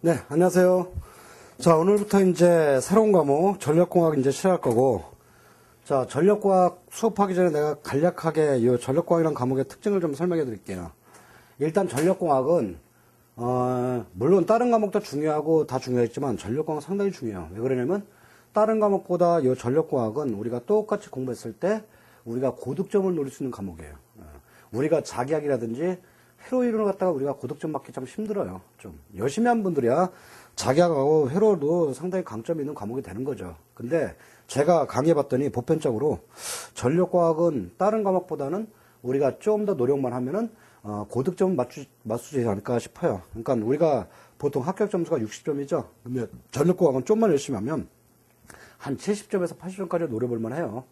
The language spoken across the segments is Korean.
네, 안녕하세요. 자, 오늘부터 이제 새로운 과목, 전력공학 이제 시작할 거고, 자, 전력공학 수업하기 전에 내가 간략하게 이 전력공학이라는 과목의 특징을 좀 설명해 드릴게요. 일단 전력공학은, 물론 다른 과목도 중요하고 다 중요했지만 전력공학 상당히 중요해요. 왜 그러냐면, 다른 과목보다 이 전력공학은 우리가 똑같이 공부했을 때 우리가 고득점을 노릴 수 있는 과목이에요. 우리가 자기학이라든지 회로 이론을 갖다가 우리가 고득점 받기 참 힘들어요. 좀 열심히 한 분들이야 자기학하고 회로도 상당히 강점이 있는 과목이 되는 거죠. 근데 제가 강의해 봤더니 보편적으로 전력과학은 다른 과목보다는 우리가 좀 더 노력만 하면은 고득점 맞추지 않을까 싶어요. 그러니까 우리가 보통 합격 점수가 60점이죠. 근데 전력과학은 좀만 열심히 하면 한 70점에서 80점까지 노려볼만 해요.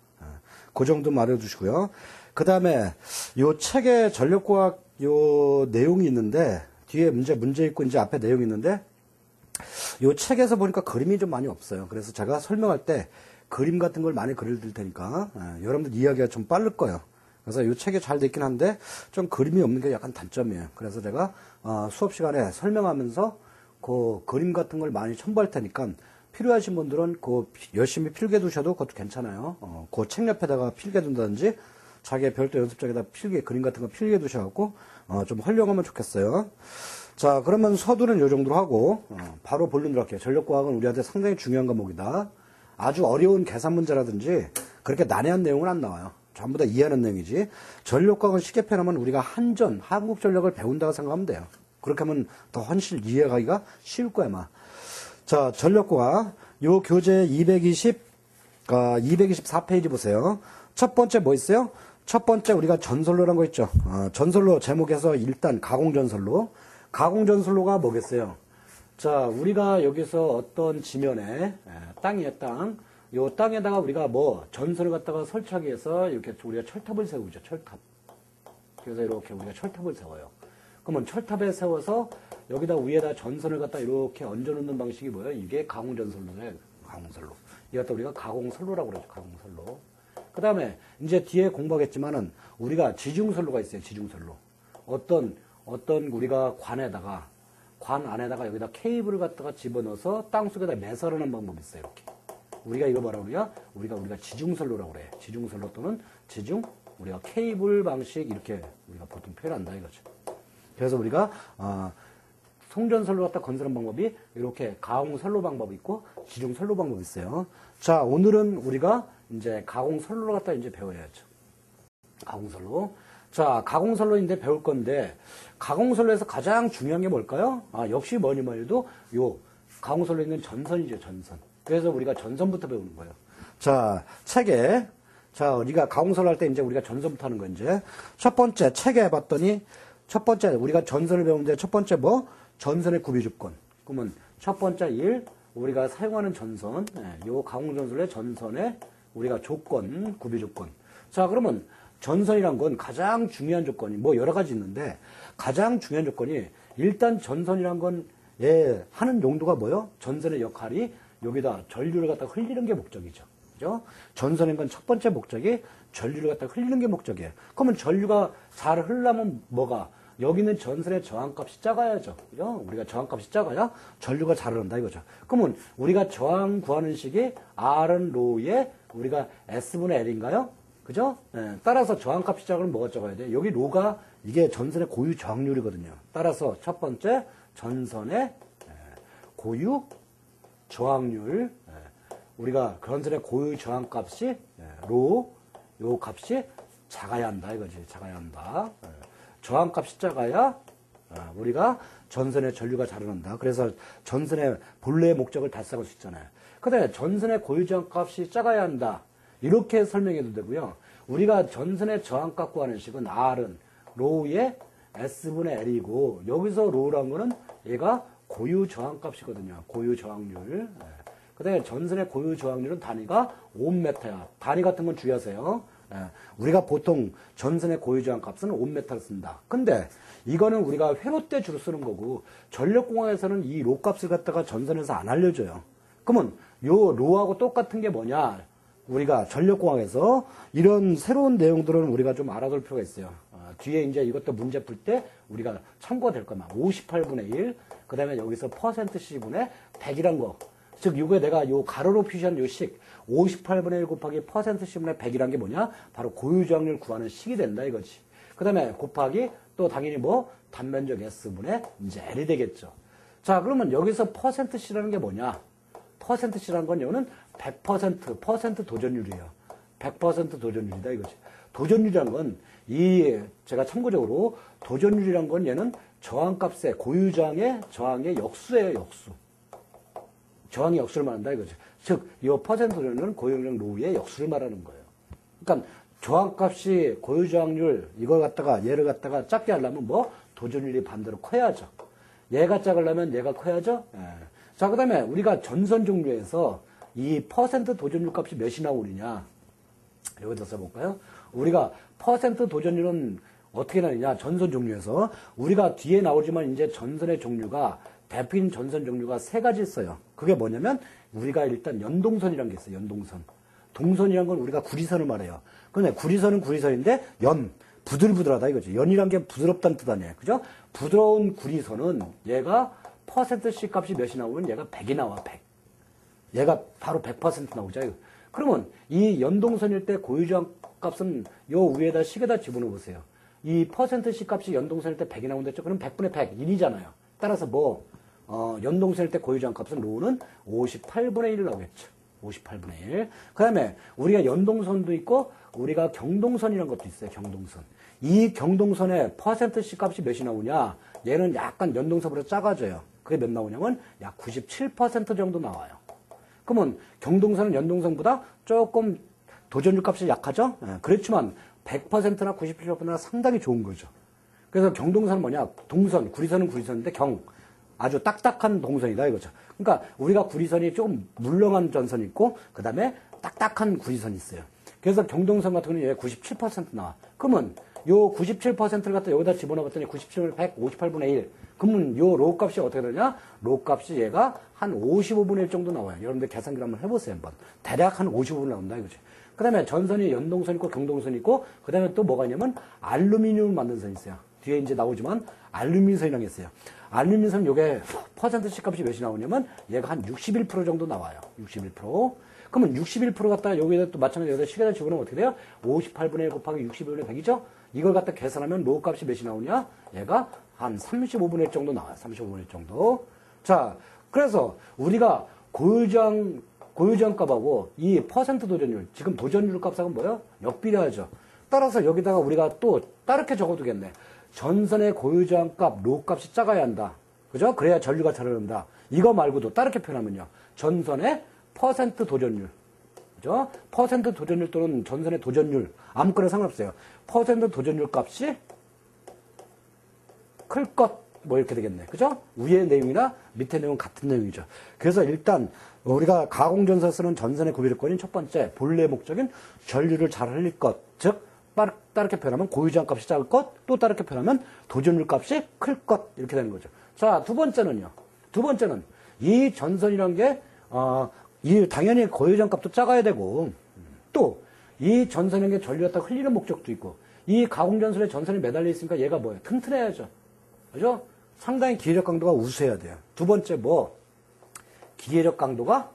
그 정도 말해주시고요. 그 다음에 요 책에 전력과학 요 내용이 있는데 뒤에 문제 있고 이제 앞에 내용이 있는데 요 책에서 보니까 그림이 좀 많이 없어요. 그래서 제가 설명할 때 그림 같은 걸 많이 그려드릴 테니까 여러분들 이해하기가 좀 빠를 거예요. 그래서 요 책에 잘 돼 있긴 한데 좀 그림이 없는 게 약간 단점이에요. 그래서 제가 수업 시간에 설명하면서 그 그림 같은 걸 많이 첨부할 테니까 필요하신 분들은 그 열심히 필기해 두셔도 그것도 괜찮아요. 그 책 옆에다가 필기해 둔다든지 자기의 별도 연습장에다 그림 같은 거 필기해 두셔갖고 좀 활용하면 좋겠어요. 자, 그러면 서두는 요 정도로 하고 바로 본론 들어갈게요. 전력과학은 우리한테 상당히 중요한 과목이다. 아주 어려운 계산 문제라든지 그렇게 난해한 내용은 안 나와요. 전부 다 이해하는 내용이지. 전력과학은 쉽게 표현하면 우리가 한국전력을 배운다고 생각하면 돼요. 그렇게 하면 더 훨씬 이해하기가 쉬울 거야 아마. 자, 전력과학 요 교재 224페이지 보세요. 첫 번째 뭐 있어요? 첫 번째 우리가 전선로라는 거 있죠. 전선로 제목에서 일단 가공전선로. 가공전선로가 뭐겠어요? 자, 우리가 여기서 어떤 지면에 땅이에요, 땅. 요 땅에다가 우리가 뭐 전선을 갖다가 설치하기 위해서 이렇게 우리가 철탑을 세우죠, 철탑. 그래서 이렇게 우리가 철탑을 세워요. 그러면 철탑에 세워서 여기다 위에다 전선을 갖다 이렇게 얹어놓는 방식이 뭐예요? 이게 가공전선로예요, 가공선로. 이것도 우리가 가공선로라고 그러죠, 가공선로. 그 다음에 이제 뒤에 공부하겠지만은 우리가 지중선로가 있어요. 지중선로. 어떤 우리가 관 안에다가 여기다 케이블을 갖다가 집어넣어서 땅 속에다 매설하는 방법이 있어요. 이렇게. 우리가 이거 뭐라고 그래요? 우리가 지중선로라고 그래. 지중선로 또는 우리가 케이블 방식 이렇게 우리가 보통 표현한다 이거죠. 그래서 우리가 송전선로 갖다 건설하는 방법이 이렇게 가공선로 방법이 있고 지중선로 방법이 있어요. 자, 오늘은 우리가 이제 가공선로를 갖다 이제 배워야죠. 가공선로. 자, 가공선로인데 배울 건데 가공선로에서 가장 중요한 게 뭘까요? 역시 뭐니 해도 요 가공선로에 있는 전선이죠, 전선. 그래서 우리가 전선부터 배우는 거예요. 자, 책에 우리가 가공선로 할 때 이제 우리가 전선부터 하는 거 이제 첫 번째 책에 봤더니 첫 번째 우리가 전선을 배우는데 첫 번째 뭐? 전선의 구비 조건. 그러면 첫 번째 우리가 사용하는 전선, 요 가공전선의 전선의 우리가 조건, 구비 조건. 자, 그러면 전선이란 건 가장 중요한 조건이 뭐 여러 가지 있는데 가장 중요한 조건이 일단 전선이란 건 하는 용도가 뭐요? 전선의 역할이 여기다 전류를 갖다 흘리는 게 목적이죠. 그죠? 전선인 건 첫 번째 목적이 전류를 갖다 흘리는 게 목적이에요. 그러면 전류가 잘 흐르려면 뭐가? 여기는 전선의 저항값이 작아야죠. 그죠? 우리가 저항값이 작아야 전류가 잘 흐른다 이거죠. 그러면 우리가 저항 구하는 식이 R은 로에 우리가 S분의 L인가요? 그죠? 따라서 저항값이 작으면 뭐가 적어야 돼? 여기 로가 이게 전선의 고유 저항률이거든요. 따라서 첫 번째 전선의 고유 저항률. 우리가 전선의 고유 저항값이 요 값이 작아야 한다 이거지. 작아야 한다. 저항값이 작아야 우리가 전선의 전류가 잘 흐른다. 그래서 전선의 본래의 목적을 달성할 수 있잖아요. 그다음에 전선의 고유 저항값이 작아야 한다. 이렇게 설명해도 되고요. 우리가 전선의 저항값 구하는 식은 R은 로우의 S분의 L이고 여기서 로우라는 거는 얘가 고유 저항값이거든요. 고유 저항률. 그 다음에 전선의 고유 저항률은 단위가 옴메타야. 단위 같은 건 주의하세요. 우리가 보통 전선의 고유 저항값은 옴메타를 쓴다. 근데 이거는 우리가 회로 때 주로 쓰는 거고 전력공학에서는 이 로 값을 갖다가 전선에서 안 알려줘요. 그러면 요 로하고 똑같은 게 뭐냐? 우리가 전력공학에서 이런 새로운 내용들은 우리가 좀 알아둘 필요가 있어요. 뒤에 이제 이것도 문제 풀 때 우리가 참고가 될 거야. 58분의 1. 그 다음에 여기서 %C분의 100이란 거. 즉, 이거에 내가 요 가로로 표시한 요 식, 58분의 1 곱하기 %C분의 100이란 게 뭐냐? 바로 고유저항률 구하는 식이 된다, 이거지. 그 다음에 곱하기 또 당연히 뭐 단면적 S분의 이제 L이 되겠죠. 자, 그러면 여기서 %C라는 게 뭐냐? %C라는 건 이거는 100% 도전율이에요. 100% 도전율이다, 이거지. 도전율이란 건 제가 참고적으로 도전율이란 건 얘는 저항값의 저항의 역수예요, 역수. 저항의 역수를 말한다 이거죠. 즉, 이 %는 고유저항 로우의 역수를 말하는 거예요. 그러니까 저항값이 고유저항률 얘를 갖다가 작게 하려면 뭐 도전율이 반대로 커야죠. 얘가 작으려면 얘가 커야죠. 예. 자, 그다음에 우리가 전선 종류에서 이 % 도전율 값이 몇이 나오느냐 여기다 써볼까요? 우리가 % 도전율은 어떻게 나느냐 전선 종류에서 우리가 뒤에 나오지만 이제 전선의 종류가 대표적인 전선 종류가 세 가지 있어요. 그게 뭐냐면 우리가 일단 연동선이라는 게 있어요. 연동선. 동선이란 건 우리가 구리선을 말해요. 근데 구리선은 구리선인데 부들부들하다 이거죠. 연이란 게 부드럽다는 뜻 아니에요. 그죠? 부드러운 구리선은 얘가 %C 값이 몇이 나오면 얘가 100이 나와. 100. 얘가 바로 100% 나오죠. 그러면 이 연동선일 때 고유저항 값은 요 위에다 식에다 집어넣어 보세요. 이 %C 값이 연동선일 때 100이 나온댔죠. 그럼 100분의 100, 1이잖아요. 따라서 연동선일 때 고유저항 값은 로우는 58분의 1 나오겠죠. 58분의 1. 그 다음에 우리가 연동선도 있고 우리가 경동선이라는 것도 있어요. 경동선. 이 경동선의 %C 값이 몇이 나오냐? 얘는 약간 연동선보다 작아져요. 그게 몇 나오냐면 약 97% 정도 나와요. 그러면 경동선은 연동선보다 조금 도전율 값이 약하죠? 예, 그렇지만 100%나 97%나 상당히 좋은 거죠. 그래서 경동선은 뭐냐? 구리선은 구리선인데 아주 딱딱한 동선이다 이거죠. 그러니까 우리가 구리선이 좀 물렁한 전선이 있고 그 다음에 딱딱한 구리선이 있어요. 그래서 경동선 같은 경우는 얘 97% 나와. 그러면 요 97%를 갖다 여기다 집어넣었더니 97, 100, 58분의 1. 그러면 요 로우 값이 어떻게 되냐? 로우 값이 얘가 한 55분의 1 정도 나와요. 여러분들 계산기를 한번 해보세요. 한번. 대략 한 55분 나온다 이거죠. 그 다음에 전선이 연동선 있고 경동선 있고 그 다음에 또 뭐가 있냐면 알루미늄을 만든 선이 있어요. 뒤에 이제 나오지만 알루미늄선이라는 게 있어요. 알루미늄선 요게 %C 값이 몇이 나오냐면 얘가 한 61% 정도 나와요. 61%. 그러면 61% 갖다가 여기다 또 마찬가지로 여기다 식에다 집어넣으면 어떻게 돼요? 58분의 1 곱하기 61분의 100이죠? 이걸 갖다 계산하면 로우 값이 몇이 나오냐? 얘가 한 35분의 1 정도 나와요. 35분의 1 정도. 자, 그래서 우리가 고유저항 값하고 이 % 도전율, 지금 도전율 값하고 뭐예요? 역비례하죠. 따라서 여기다가 우리가 또 다르게 적어두겠네. 전선의 고유저항 값, 로우 값이 작아야 한다. 그죠? 그래야 전류가 잘 흐른다. 이거 말고도 다르게 표현하면요. 전선의 % 도전율. 그죠? % 도전율 또는 전선의 도전율. 아무거나 상관없어요. % 도전율 값이 클 것. 뭐 이렇게 되겠네. 그죠? 위의 내용이나 밑의 내용은 같은 내용이죠. 그래서 일단 우리가 가공전선에 쓰는 전선의 구비력권인 첫 번째, 본래 목적인 전류를 잘 흘릴 것. 즉, 다르게 표현하면 고유저항 값이 작을 것, 또 다르게 표현하면 도전율 값이 클 것. 이렇게 되는 거죠. 자, 두 번째는 이 전선이란 게, 당연히 고유저항 값도 작아야 되고, 또 이 전선이란 게 전류가 딱 흘리는 목적도 있고, 이 가공전선에 전선이 매달려 있으니까 얘가 뭐예요? 튼튼해야죠. 그죠? 상당히 기계력 강도가 우수해야 돼요. 두 번째 기계력 강도가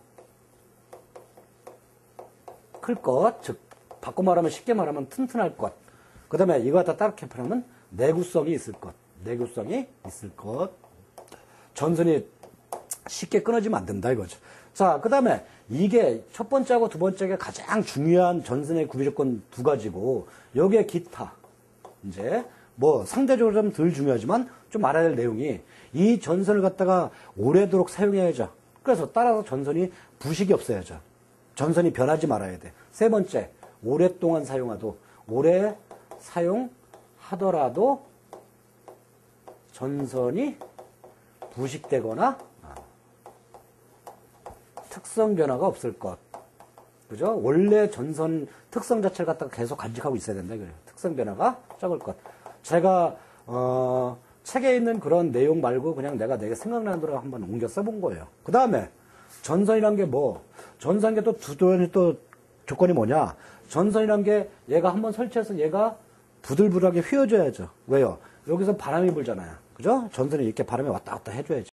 클 것, 즉 바꿔 말하면 쉽게 말하면 튼튼할 것. 그 다음에 이거 갖다 다르게 표현하면 내구성이 있을 것. 전선이 쉽게 끊어지면 안 된다 이거죠. 자, 그 다음에 이게 첫 번째하고 두 번째가 가장 중요한 전선의 구비조건 두 가지고 여기에 기타 이제 상대적으로 좀 덜 중요하지만 좀 알아야 될 내용이 이 전선을 갖다가 오래도록 사용해야죠. 그래서 따라서 전선이 부식이 없어야죠. 전선이 변하지 말아야 돼. 세 번째, 오랫동안 오래 사용하더라도 전선이 부식되거나 특성 변화가 없을 것. 그죠? 원래 전선 특성 자체를 갖다가 계속 간직하고 있어야 된다. 그래요. 특성 변화가 적을 것. 제가 책에 있는 그런 내용 말고 그냥 내가 생각나는 대로 한번 옮겨 써본 거예요. 그 다음에 전선이란 게 전선이 또 조건이 뭐냐? 전선이란 게 얘가 한번 설치해서 얘가 부들부들하게 휘어줘야죠. 왜요? 여기서 바람이 불잖아요. 그죠? 전선이 이렇게 바람이 왔다 갔다 해줘야죠.